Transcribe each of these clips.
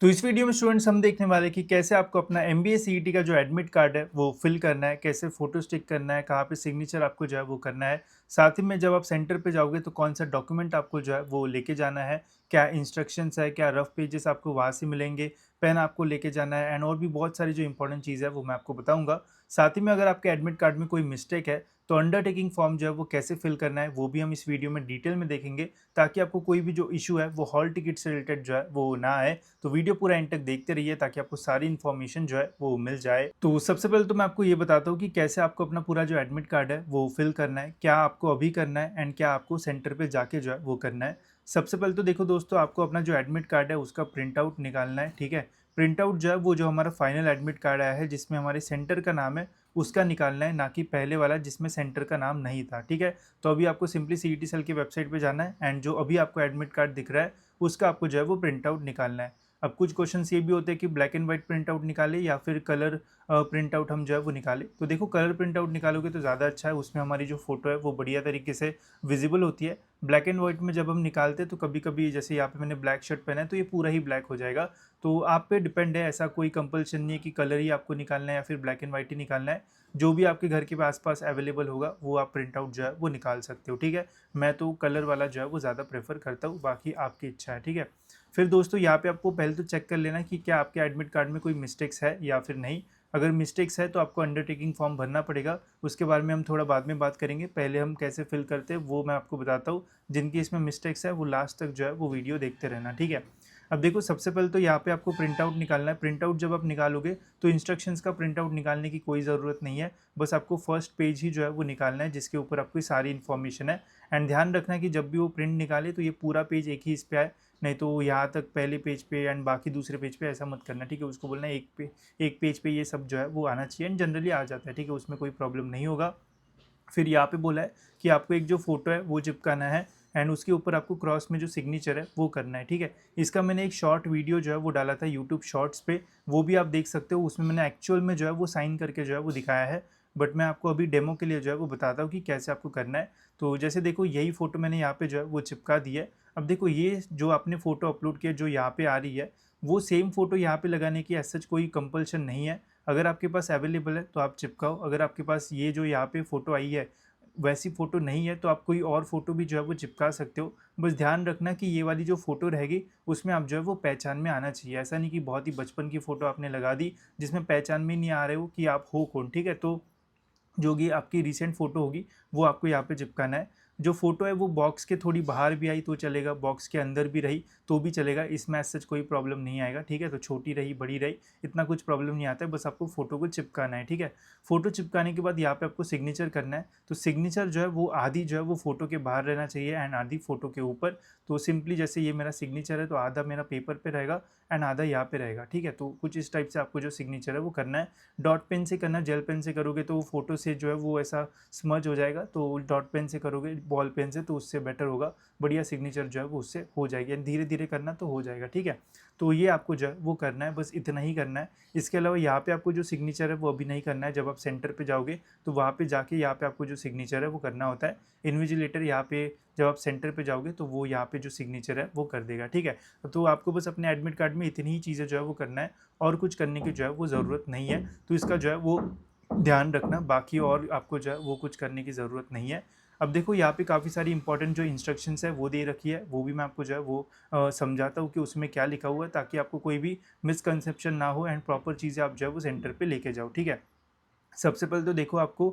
तो इस वीडियो में स्टूडेंट्स हम देखने वाले हैं कि कैसे आपको अपना एमबीए सीईटी का जो एडमिट कार्ड है वो फिल करना है, कैसे फोटो स्टिक करना है, कहाँ पे सिग्नेचर आपको जो है वो करना है। साथ ही में जब आप सेंटर पे जाओगे तो कौन सा डॉक्यूमेंट आपको जो है वो लेके जाना है, क्या इंस्ट्रक्शंस है, क्या रफ पेजेस आपको वहाँ से मिलेंगे, पेन आपको लेके जाना है एंड और भी बहुत सारी जो इंपॉर्टेंट चीज़ है वो मैं आपको बताऊंगा। साथ ही में अगर आपके एडमिट कार्ड में कोई मिस्टेक है तो अंडरटेकिंग फॉर्म जो है वो कैसे फिल करना है वो भी हम इस वीडियो में डिटेल में देखेंगे, ताकि आपको कोई भी जो इशू है वो हॉल टिकट से रिलेटेड जो है वो ना आए। तो वीडियो पूरा एंड तक देखते रहिए ताकि आपको सारी इन्फॉर्मेशन जो है वो मिल जाए। तो सबसे पहले तो मैं आपको ये बताता हूँ कि कैसे आपको अपना पूरा जो एडमिट कार्ड है वो फिल करना है, क्या आपको अभी करना है एंड क्या आपको सेंटर पे जाके जो है वो करना है। सबसे पहले तो देखो दोस्तों, आपको अपना जो एडमिट कार्ड है उसका प्रिंट आउट निकालना है। ठीक है, प्रिंट आउट जो है वो जो हमारा फाइनल एडमिट कार्ड आया है जिसमें हमारे सेंटर का नाम है उसका निकालना है, ना कि पहले वाला जिसमें सेंटर का नाम नहीं था। ठीक है, तो अभी आपको सिंपली सीईटी सेल की वेबसाइट पे जाना है एंड जो अभी आपको एडमिट कार्ड दिख रहा है उसका आपको जो है वो प्रिंट आउट निकालना है। अब कुछ क्वेश्चंस ये भी होते हैं कि black and white print out निकाले या फिर कलर प्रिंट आउट हम जो है वो निकाले। तो देखो, कलर प्रिंट आउट निकालोगे तो ज़्यादा अच्छा है, उसमें हमारी जो फोटो है वो बढ़िया तरीके से विजिबल होती है। ब्लैक एंड व्हाइट में जब हम निकालते हैं तो कभी कभी जैसे यहाँ पे मैंने ब्लैक शर्ट पहना है तो ये पूरा ही ब्लैक हो जाएगा। तो आप पे डिपेंड है, ऐसा कोई कंपल्शन नहीं है कि कलर ही आपको निकालना है या फिर ब्लैक एंड व्हाइट ही निकालना है। जो भी आपके घर के आसपास अवेलेबल होगा वो आप प्रिंट आउट जो है वो निकाल सकते हो। ठीक है, मैं तो कलर वाला जो है वो ज़्यादा प्रेफर करता हूँ, बाकी आपकी इच्छा है। ठीक है, फिर दोस्तों यहाँ पे आपको पहले तो चेक कर लेना कि क्या आपके एडमिट कार्ड में कोई मिस्टेक्स है या फिर नहीं। अगर मिस्टेक्स है तो आपको अंडरटेकिंग फॉर्म भरना पड़ेगा, उसके बारे में हम थोड़ा बाद में बात करेंगे। पहले हम कैसे फिल करते हैं वो मैं आपको बताता हूँ। जिनकी इसमें मिस्टेक्स है वो लास्ट तक जो है वो वीडियो देखते रहना। ठीक है, अब देखो सबसे पहले तो यहाँ पे आपको प्रिंट आउट निकालना है। प्रिंट आउट जब आप निकालोगे तो इंस्ट्रक्शंस का प्रिंट आउट निकालने की कोई ज़रूरत नहीं है, बस आपको फर्स्ट पेज ही जो है वो निकालना है जिसके ऊपर आपकी सारी इन्फॉर्मेशन है। एंड ध्यान रखना कि जब भी वो प्रिंट निकाले तो ये पूरा पेज एक ही इस पे आए, नहीं तो यहाँ तक पहले पेज पे एंड बाकी दूसरे पेज पे ऐसा मत करना। ठीक है, उसको बोलना है एक पेज पे ये सब जो है वो आना चाहिए एंड जनरली आ जाता है। ठीक है, उसमें कोई प्रॉब्लम नहीं होगा। फिर यहाँ पे बोला है कि आपको एक जो फोटो है वो चिपकाना है एंड उसके ऊपर आपको क्रॉस में जो सिग्नेचर है वो करना है। ठीक है, इसका मैंने एक शॉर्ट वीडियो जो है वो डाला था यूट्यूब शॉर्ट्स पे, वो भी आप देख सकते हो। उसमें मैंने एक्चुअल में जो है वो साइन करके जो है वो दिखाया है, बट मैं आपको अभी डेमो के लिए जो है वो बताता हूँ कि कैसे आपको करना है। तो जैसे देखो, यही फोटो मैंने यहाँ पे जो है वो चिपका दी है। अब देखो, ये जो आपने फोटो अपलोड किया जो यहाँ पे आ रही है वो सेम फोटो यहाँ पे लगाने की ऐसा कोई कंपल्शन नहीं है। अगर आपके पास अवेलेबल है तो आप चिपकाओ, अगर आपके पास ये जो यहाँ पे फोटो आई है वैसी फ़ोटो नहीं है तो आप कोई और फ़ोटो भी जो है वो चिपका सकते हो। बस ध्यान रखना कि ये वाली जो फ़ोटो रहेगी उसमें आप जो है वो पहचान में आना चाहिए। ऐसा नहीं कि बहुत ही बचपन की फ़ोटो आपने लगा दी जिसमें पहचान में नहीं आ रहे हो कि आप हो कौन। ठीक है, तो जो कि आपकी रिसेंट फ़ोटो होगी वो आपको यहाँ पे चिपकाना है। जो फ़ोटो है वो बॉक्स के थोड़ी बाहर भी आई तो चलेगा, बॉक्स के अंदर भी रही तो भी चलेगा, इसमें ऐसा कोई प्रॉब्लम नहीं आएगा। ठीक है, तो छोटी रही बड़ी रही इतना कुछ प्रॉब्लम नहीं आता है, बस आपको फ़ोटो को चिपकाना है। ठीक है, फ़ोटो चिपकाने के बाद यहाँ पे आपको सिग्नेचर करना है। तो सिग्नेचर जो है वो आधी जो है वो फ़ोटो के बाहर रहना चाहिए एंड आधी फ़ोटो के ऊपर। तो सिंपली जैसे ये मेरा सिग्नेचर है तो आधा मेरा पेपर पे रहेगा एंड आधा यहाँ पे रहेगा। ठीक है, तो कुछ इस टाइप से आपको जो सिग्नेचर है वो करना है। डॉट पेन से करना, जेल पेन से करोगे तो वो फोटो से जो है वो ऐसा स्मज हो जाएगा, तो डॉट पेन से करोगे बॉल पेन से तो उससे बेटर होगा, बढ़िया सिग्नेचर जो है वो उससे हो जाएगी। धीरे धीरे करना तो हो जाएगा। ठीक है, तो ये आपको जो है वो करना है, बस इतना ही करना है। इसके अलावा यहाँ पे आपको जो सिग्नेचर है वो अभी नहीं करना है। जब आप सेंटर पे जाओगे तो वहाँ पे जाके यहाँ पे आपको जो सिग्नेचर है वो करना होता है। इन्विजिलेटर यहाँ पे जब आप सेंटर पे जाओगे तो वो यहाँ पे जो सिग्नेचर है वो कर देगा। ठीक है, तो आपको बस अपने एडमिट कार्ड में इतनी ही चीज़ें जो है वो करना है और कुछ करने की जो है वो ज़रूरत नहीं है। तो इसका जो है वो ध्यान रखना, बाकी और आपको जो है वो कुछ करने की ज़रूरत नहीं है। अब देखो, यहाँ पे काफ़ी सारी इंपॉर्टेंट जो इंस्ट्रक्शंस है वो दे रखी है, वो भी मैं आपको जो है वो समझाता हूँ कि उसमें क्या लिखा हुआ है, ताकि आपको कोई भी मिसकंसेप्शन ना हो एंड प्रॉपर चीज़ें आप जो है वो सेंटर पे लेके जाओ। ठीक है, सबसे पहले तो देखो, आपको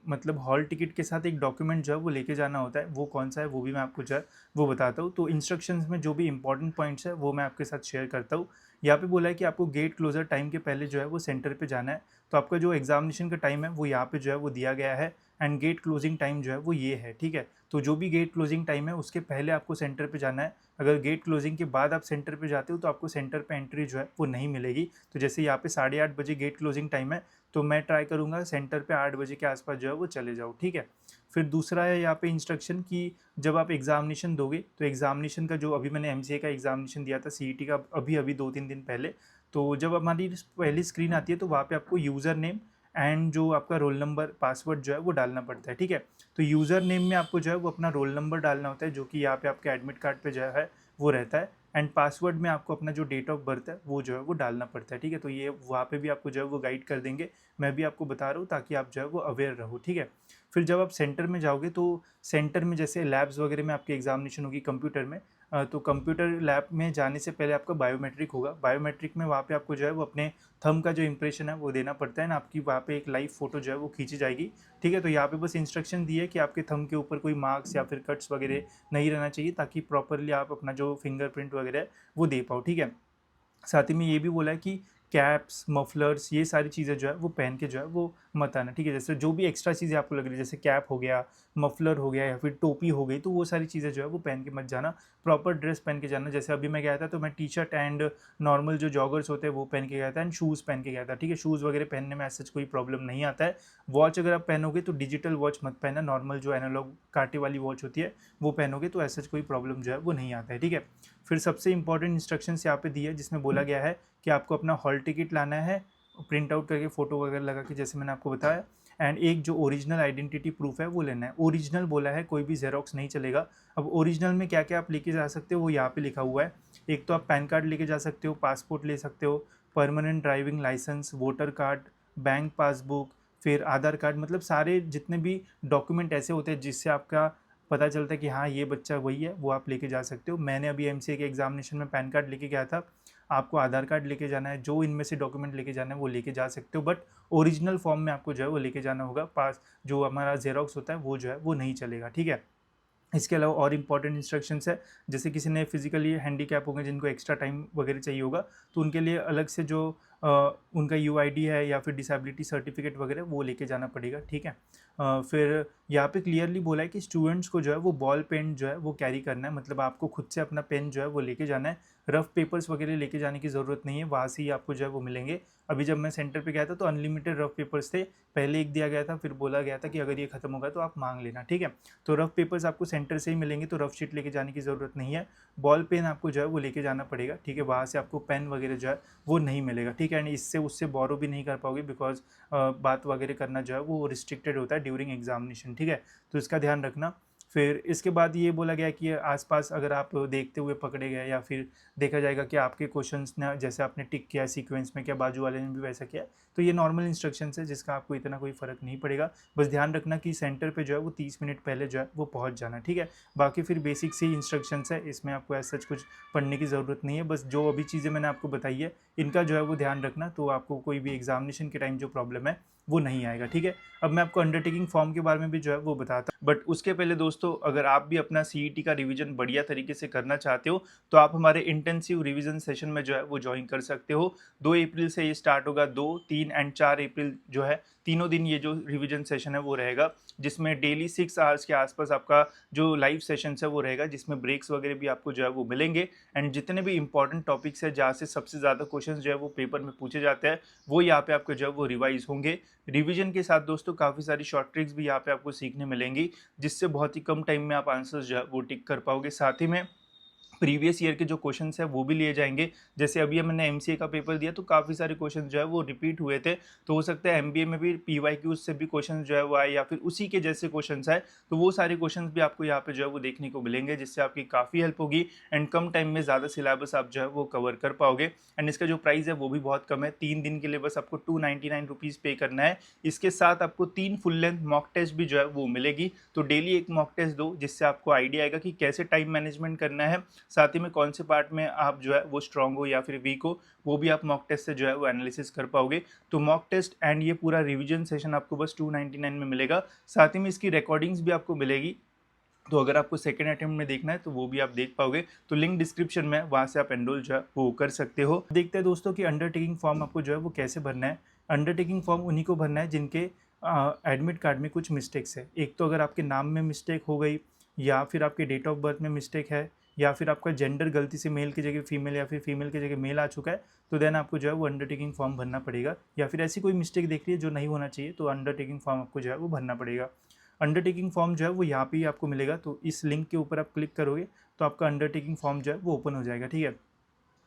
मतलब हॉल टिकट के साथ एक डॉक्यूमेंट जो है वो लेके जाना होता है। वो कौन सा है वो भी मैं आपको जो है वो बताता हूँ। तो इंस्ट्रक्शंस में जो भी इंपॉर्टेंट पॉइंट्स है वो मैं आपके साथ शेयर करता हूँ। यहाँ पे बोला है कि आपको गेट क्लोजर टाइम के पहले जो है वो सेंटर पे जाना है। तो आपका जो एग्जामिनेशन का टाइम है वो यहाँ पे जो है वो दिया गया है एंड गेट क्लोजिंग टाइम जो है वो ये है। ठीक है, तो जो भी गेट क्लोजिंग टाइम है उसके पहले आपको सेंटर पे जाना है। अगर गेट क्लोजिंग के बाद आप सेंटर पे जाते हो तो आपको सेंटर पे एंट्री जो है वो नहीं मिलेगी। तो जैसे यहाँ पे 8:30 बजे गेट क्लोजिंग टाइम है तो मैं ट्राई करूँगा सेंटर पे 8 बजे के आसपास जो है वो चले जाओ। ठीक है, फिर दूसरा है यहाँ पे इंस्ट्रक्शन कि जब आप एग्जामिनेशन दोगे तो एग्जामिनेशन का जो अभी मैंने एमसीए का एग्जामिनेशन दिया था सीईटी का अभी अभी 2-3 दिन पहले, तो जब हमारी पहली स्क्रीन आती है तो वहाँ पे आपको यूज़र नेम एंड जो आपका रोल नंबर पासवर्ड जो है वो डालना पड़ता है। ठीक है, तो यूज़र नेम में आपको जो है वो अपना रोल नंबर डालना होता है जो कि यहाँ पे आपके एडमिट कार्ड पे जो है वो रहता है एंड पासवर्ड में आपको अपना जो डेट ऑफ बर्थ है वो जो है वो डालना पड़ता है, ठीक है। तो ये वहाँ पे भी आपको जो है वो गाइड कर देंगे, मैं भी आपको बता रहा हूँ ताकि आप जो है वो अवेयर रहो, ठीक है। फिर जब आप सेंटर में जाओगे तो सेंटर में जैसे लैब्स वगैरह में आपकी एग्जामिनेशन होगी कंप्यूटर में, तो कंप्यूटर लैब में जाने से पहले आपका बायोमेट्रिक होगा। बायोमेट्रिक में वहाँ पे आपको जो है वो अपने थंब का जो इंप्रेशन है वो देना पड़ता है ना, आपकी वहाँ पे एक लाइव फोटो जो है वो खींची जाएगी, ठीक है। तो यहाँ पे बस इंस्ट्रक्शन दी है कि आपके थंब के ऊपर कोई मार्क्स या फिर कट्स वगैरह नहीं रहना चाहिए, ताकि प्रॉपरली आप अपना जो फिंगरप्रिंट वगैरह है वो दे पाओ, ठीक है। साथ ही में ये भी बोला है कि कैप्स, मफलर्स, ये सारी चीज़ें जो है वो पहन के जो है वो मत आना, ठीक है। जैसे जो भी एक्स्ट्रा चीज़ें आपको लग रही है, जैसे कैप हो गया, मफलर हो गया या फिर टोपी हो गई, तो वो सारी चीज़ें जो है वो पहन के मत जाना, प्रॉपर ड्रेस पहन के जाना। जैसे अभी मैं गया था तो मैं टी शर्ट एंड नॉर्मल जो जॉगर्स होते हैं वो पहन के गया था एंड शूज़ पहन के गया था, ठीक है। शूज़ वगैरह पहनने में ऐसा कोई प्रॉब्लम नहीं आता है। वॉच अगर आप पहनोगे तो डिजिटल वॉच मत पहनना, नॉर्मल जो एनालॉग कांटे वाली वॉच होती है वो पहनोगे तो ऐसा कोई प्रॉब्लम जो है वो नहीं आता है, ठीक है। फिर सबसे इंपॉर्टेंट इंस्ट्रक्शंस यहाँ पे दी है, जिसमें बोला गया है कि आपको अपना हॉल टिकट लाना है, प्रिंट आउट करके फ़ोटो वगैरह लगा के, जैसे मैंने आपको बताया, एंड एक जो ओरिजिनल आइडेंटिटी प्रूफ है वो लेना है। ओरिजिनल बोला है, कोई भी जेरोक्स नहीं चलेगा। अब ओरिजिनल में क्या क्या आप लेके जा सकते हो वो यहाँ पे लिखा हुआ है। एक तो आप पैन कार्ड लेके जा सकते हो, पासपोर्ट ले सकते हो, permanent driving licence, voter card, bank passbook, फिर आधार कार्ड, मतलब सारे जितने भी डॉक्यूमेंट ऐसे होते हैं जिससे आपका पता चलता है कि हाँ ये बच्चा वही है, वो आप लेके जा सकते हो। मैंने अभी एमसीए के एग्जामिनेशन में पैन कार्ड लेके गया था, आपको आधार कार्ड लेके जाना है, जो इनमें से डॉक्यूमेंट लेके जाना है वो लेके जा सकते हो, बट ओरिजिनल फॉर्म में आपको जो है वो लेके जाना होगा। पास जो हमारा जेरोक्स होता है वो जो है वो नहीं चलेगा, ठीक है। इसके अलावा और इम्पॉर्टेंट इंस्ट्रक्शंस है, जैसे किसी ने फिजिकली हैंडीकैप होंगे जिनको एक्स्ट्रा टाइम वगैरह चाहिए होगा, तो उनके लिए अलग से जो उनका यूआईडी है या फिर डिसेबिलिटी सर्टिफिकेट वगैरह वो लेके जाना पड़ेगा, ठीक है। फिर यहाँ पे क्लियरली बोला है कि स्टूडेंट्स को जो है वो बॉल पेन जो है वो कैरी करना है, मतलब आपको खुद से अपना पेन जो है वो लेके जाना है। रफ पेपर्स वगैरह लेके जाने की ज़रूरत नहीं है, वहाँ से ही आपको जो है वो मिलेंगे। अभी जब मैं सेंटर पे गया था तो अनलिमिटेड रफ पेपर्स थे, पहले एक दिया गया था, फिर बोला गया था कि अगर ये खत्म होगा तो आप मांग लेना, ठीक है। तो रफ पेपर्स आपको सेंटर से ही मिलेंगे, तो रफ शीट लेके जाने की ज़रूरत नहीं है। बॉल पेन आपको जो है वो लेके जाना पड़ेगा, ठीक है। वहाँ से आपको पेन वगैरह जो है वो नहीं मिलेगा, ठीक है। एंड इससे उससे बोरो भी नहीं कर पाओगे, बिकॉज बात वगैरह करना जो है वो रिस्ट्रिक्टेड होता है ड्यूरिंग एग्जामिनेशन, ठीक है। तो इसका ध्यान रखना। फिर इसके बाद ये बोला गया कि आसपास अगर आप देखते हुए पकड़े गए या फिर देखा जाएगा कि आपके क्वेश्चंस ने जैसे आपने टिक किया सीक्वेंस में, क्या बाजू वाले ने भी वैसा किया, तो ये नॉर्मल इंस्ट्रक्शंस है जिसका आपको इतना कोई फ़र्क नहीं पड़ेगा। बस ध्यान रखना कि सेंटर पे जो है वो 30 मिनट पहले जो है वो पहुंच जाना, ठीक है। बाकी फिर बेसिक सी इंस्ट्रक्शंस है, इसमें आपको ऐसा कुछ पढ़ने की ज़रूरत नहीं है। बस जो अभी चीज़ें मैंने आपको बताई है इनका जो है वो ध्यान रखना, तो आपको कोई भी एग्जामिनेशन के टाइम जो प्रॉब्लम है वो नहीं आएगा, ठीक है। अब मैं आपको अंडरटेकिंग फॉर्म के बारे में भी जो है वो बताता हूँ, बट उसके पहले दोस्तों अगर आप भी अपना सीईटी का रिवीजन बढ़िया तरीके से करना चाहते हो तो आप हमारे इंटेंसिव रिवीजन सेशन में जो है वो ज्वाइन कर सकते हो। 2 अप्रैल से ये स्टार्ट होगा, 2, 3 एंड 4 अप्रैल जो है तीनों दिन ये जो रिवीजन सेशन है वो रहेगा, जिसमें डेली 6 आवर्स के आसपास आपका जो लाइव सेशन है वो रहेगा, जिसमें ब्रेक्स वगैरह भी आपको जो है वो मिलेंगे। एंड जितने भी इंपॉर्टेंट टॉपिक्स है जहाँ से सबसे ज़्यादा क्वेश्चन जो है वो पेपर में पूछे जाते हैं वो यहाँ पे आपको जो है वो रिवाइज होंगे। रिवीजन के साथ दोस्तों काफ़ी सारी शॉर्ट ट्रिक्स भी यहाँ पे आपको सीखने मिलेंगी, जिससे बहुत ही कम टाइम में आप आंसर्स जो है वो टिक कर पाओगे। साथ ही में प्रीवियस ईयर के जो क्वेश्चंस है वो भी लिए जाएंगे। जैसे अभी मैंने एमसीए का पेपर दिया तो काफ़ी सारे क्वेश्चंस जो है वो रिपीट हुए थे, तो हो सकता है एमबीए में भी पीवाईक्यूज से भी क्वेश्चंस जो है वो आए या फिर उसी के जैसे क्वेश्चंस आए, तो वो सारे क्वेश्चंस भी आपको यहाँ पे जो है वो देखने को मिलेंगे, जिससे आपकी काफ़ी हेल्प होगी एंड कम टाइम में ज़्यादा सिलेबस आप जो है वो कवर कर पाओगे। एंड इसका जो प्राइस है वो भी बहुत कम है, 3 दिन के लिए बस आपको 299 रुपीज़ पे करना है। इसके साथ आपको 3 फुल लेंथ मॉक टेस्ट भी जो है वो मिलेगी, तो डेली एक मॉक टेस्ट दो, जिससे आपको आइडिया आएगा कि कैसे टाइम मैनेजमेंट करना है, साथ ही में कौन से पार्ट में आप जो है वो स्ट्रांग हो या फिर वीक हो, वो भी आप मॉक टेस्ट से जो है वो एनालिसिस कर पाओगे। तो मॉक टेस्ट एंड ये पूरा रिवीजन सेशन आपको बस 299 में मिलेगा, साथ ही में इसकी रिकॉर्डिंग्स भी आपको मिलेगी, तो अगर आपको सेकेंड अटेम्प्ट में देखना है तो वो भी आप देख पाओगे, तो लिंक डिस्क्रिप्शन में, वहाँ से आप एनरोल जो है वो कर सकते हो। देखते हैं दोस्तों कि अंडरटेकिंग फॉर्म आपको जो है वो कैसे भरना है। अंडरटेकिंग फॉर्म उन्हीं को भरना है जिनके एडमिट कार्ड में कुछ मिस्टेक्स है। एक तो अगर आपके नाम में मिस्टेक हो गई, या फिर आपके डेट ऑफ बर्थ में मिस्टेक है, या फिर आपका जेंडर गलती से मेल की जगह फीमेल या फिर फीमेल की जगह मेल आ चुका है, तो देन आपको जो है वो अंडरटेकिंग फॉर्म भरना पड़ेगा। या फिर ऐसी कोई मिस्टेक देख रही है जो नहीं होना चाहिए, तो अंडरटेकिंग फॉर्म आपको जो है वो भरना पड़ेगा। अंडरटेकिंग फॉर्म जो है वो यहाँ पे ही आपको मिलेगा, तो इस लिंक के ऊपर आप क्लिक करोगे तो आपका अंडरटेकिंग फॉर्म जो है वो ओपन हो जाएगा, ठीक है।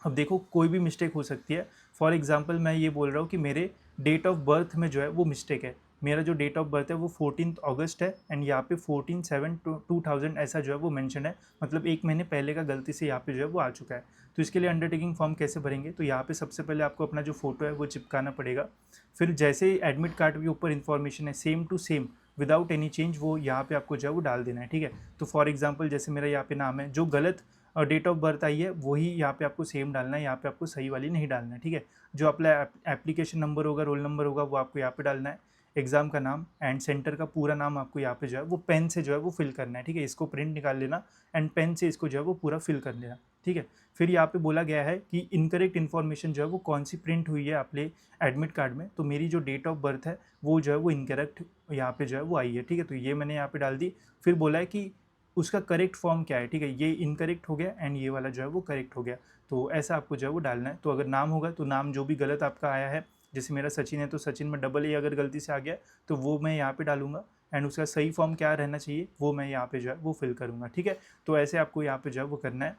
अब देखो कोई भी मिस्टेक हो सकती है, फॉर एग्जांपल मैं ये बोल रहा हूँ कि मेरे डेट ऑफ बर्थ में जो है वो मिस्टेक है, मेरा जो डेट ऑफ बर्थ है वो 14 अगस्त है एंड यहाँ पे 14/7/2000 ऐसा जो है वो मेंशन है, मतलब 1 महीने पहले का गलती से यहाँ पे जो है वो आ चुका है। तो इसके लिए अंडरटेकिंग फॉर्म कैसे भरेंगे, तो यहाँ पे सबसे पहले आपको अपना जो फोटो है वो चिपकाना पड़ेगा। फिर जैसे ही एडमिट कार्ड के ऊपर इन्फॉर्मेशन है same to same without any change वो यहाँ पे आपको जो है वो डाल देना है, ठीक है। तो फॉर एग्जांपल जैसे मेरा यहाँ पे नाम है, जो गलत डेट ऑफ बर्थ आई है वही यहाँ पे आपको सेम डालना है, यहाँ पे आपको सही वाली नहीं डालना है, ठीक है। जो अपना एप्लीकेशन नंबर होगा, रोल नंबर होगा, वो आपको यहाँ पे डालना है। एग्ज़ाम का नाम एंड सेंटर का पूरा नाम आपको यहाँ पे जो है वो पेन से जो है वो फिल करना है, ठीक है। इसको प्रिंट निकाल लेना एंड पेन से इसको जो है वो पूरा फिल कर लेना, ठीक है। फिर यहाँ पे बोला गया है कि इनकरेक्ट इन्फॉर्मेशन जो है वो कौन सी प्रिंट हुई है आपके एडमिट कार्ड में, तो मेरी जो डेट ऑफ बर्थ है वो जो है वो इनकरेक्ट यहाँ पे जो है वो आई है, ठीक है। तो ये मैंने यहाँ पे डाल दी। फिर बोला है कि उसका करेक्ट फॉर्म क्या है, ठीक है। ये इनकरेक्ट हो गया एंड ये वाला जो है वो करेक्ट हो गया। तो ऐसा आपको जो है वो डालना है। तो अगर नाम होगा तो नाम जो भी गलत आपका आया है, जैसे मेरा सचिन है तो सचिन में डबल ए अगर गलती से आ गया तो वो मैं यहाँ पे डालूंगा एंड उसका सही फॉर्म क्या रहना चाहिए वो मैं यहाँ पे जो है वो फिल करूँगा, ठीक है। तो ऐसे आपको यहाँ पे जो है वो करना है।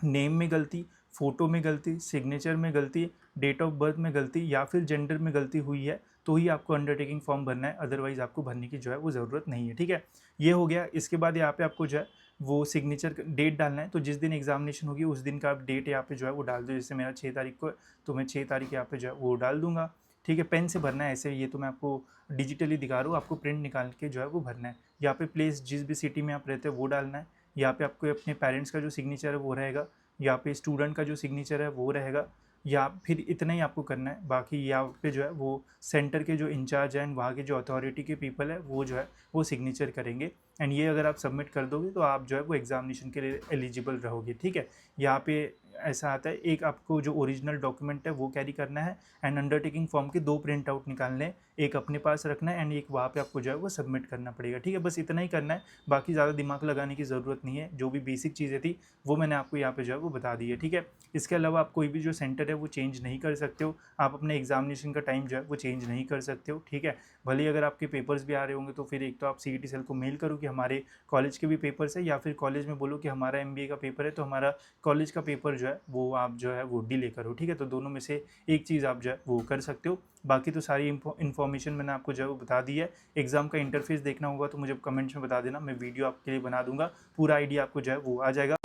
नेम में गलती, फ़ोटो में गलती, सिग्नेचर में गलती, डेट ऑफ बर्थ में गलती या फिर जेंडर में गलती हुई है तो ही आपको अंडरटेकिंग फॉर्म भरना है, अदरवाइज़ आपको भरने की जो है वो ज़रूरत नहीं है, ठीक है। ये हो गया। इसके बाद यहाँ पे आपको जो है वो सिग्नेचर डेट डालना है। तो जिस दिन एग्जामिनेशन होगी उस दिन का आप डेट यहाँ पे जो है वो डाल दो। जैसे मेरा 6 तारीख को है तो मैं 6 तारीख यहाँ पे जो है वो डाल दूंगा, ठीक है। पेन से भरना है ऐसे, ये तो मैं आपको डिजिटली दिखा रहा हूँ, आपको प्रिंट निकाल के जो है वो भरना है। यहाँ पे प्लेस जिस भी सिटी में आप रहते हैं वो डालना है। यहाँ पे आपको अपने पेरेंट्स का जो सिग्नेचर है वो रहेगा, यहाँ पे स्टूडेंट का जो सिग्नेचर है वो रहेगा, या फिर इतना ही आपको करना है। बाकी यहाँ पे जो है वो सेंटर के जो इंचार्ज हैं, वहाँ के जो अथॉरिटी के पीपल है वो जो है वो सिग्नेचर करेंगे एंड ये अगर आप सबमिट कर दोगे तो आप जो है वो एग्जामिनेशन के लिए एलिजिबल रहोगे, ठीक है। यहाँ पे ऐसा आता है, एक आपको जो ओरिजिनल डॉक्यूमेंट है वो कैरी करना है एंड अंडरटेकिंग फॉर्म के 2 प्रिंट आउट निकालने हैं, एक अपने पास रखना है एंड एक वहाँ पे आपको जो है वो सबमिट करना पड़ेगा, ठीक है। बस इतना ही करना है, बाकी ज़्यादा दिमाग लगाने की ज़रूरत नहीं है। जो भी बेसिक चीज़ें थी वो मैंने आपको यहाँ पे जो है वो बता दी है, ठीक है। इसके अलावा आप कोई भी जो सेंटर है वो चेंज नहीं कर सकते हो, आप अपने एग्जामिनेशन का टाइम जो है वो चेंज नहीं कर सकते हो, ठीक है। भले ही अगर आपके पेपर्स भी आ रहे होंगे तो फिर एक तो आप सीईटी सेल को मेल करो कि हमारे कॉलेज के भी पेपर्स है, या फिर कॉलेज में बोलो कि हमारा एमबीए का पेपर है तो हमारा कॉलेज का पेपर जो है वो आप जो है वो डिले करो, ठीक है। तो दोनों में से एक चीज़ आप जो है वो कर सकते हो। बाकी तो सारी इन्फॉर्मेशन मैंने आपको जो है वो बता दी है। एग्जाम का इंटरफेस देखना होगा तो मुझे कमेंट्स में बता देना, मैं वीडियो आपके लिए बना दूंगा, पूरा आइडिया आपको जो है वो आ जाएगा।